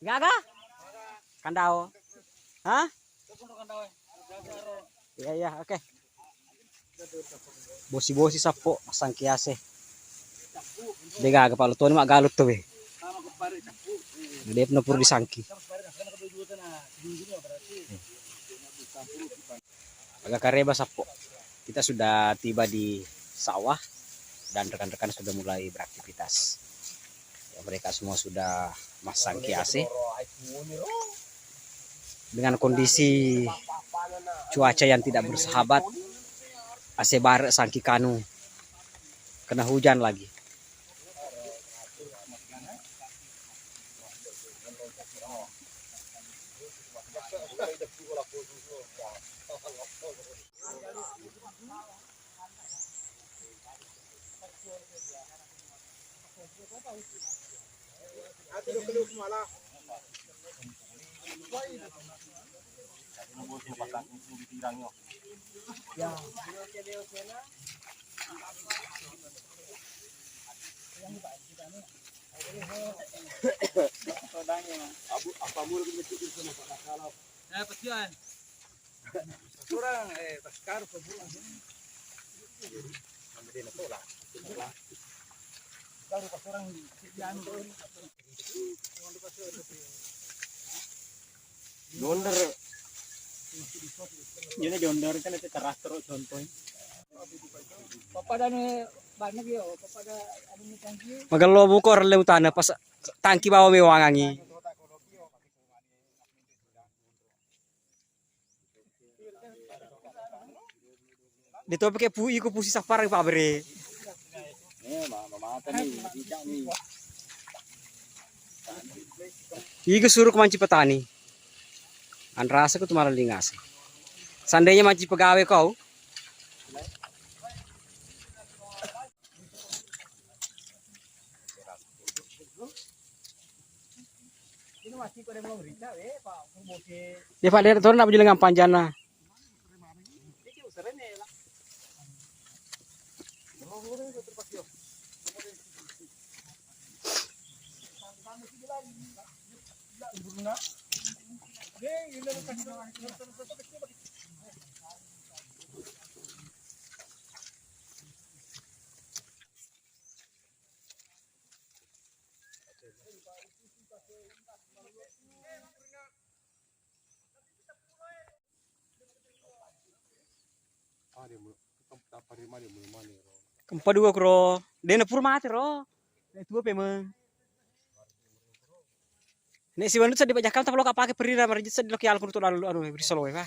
Enggak kah? Kandau. Hah? Iya iya oke. Bosi-bosi sapo pasang kiase. Dega ke palu tuan mak galut tuh be. Dia pernah pur disangki. Agak kareba sapo. Kita sudah tiba di sawah dan rekan-rekan sudah mulai beraktivitas. Ya, mereka semua sudah masang kiase. Dengan kondisi cuaca yang tidak bersahabat, AC bare sangki kanu kena hujan lagi. Donder. Ini donder kan itu keras terus contohnya. Papada nih banyak yo, papada ada nih tangki. Magalo mo ko rele utana pas tangki bawa me wangangi. Dito pakai pui ko pusi safar pa bre. Igo suruh manci petani. Anrasa ko tumara lingas. Seandainya manci pegawai kau. Dia Pak lihat turun apa jelengan panjana. Kempa dua kro, dena pur mati ro. Nek tua pemeng. Nek si bandut sa di pajakam tapi lo kapake perira marjit sa di loki alkur tu lalu anu beri solo pa.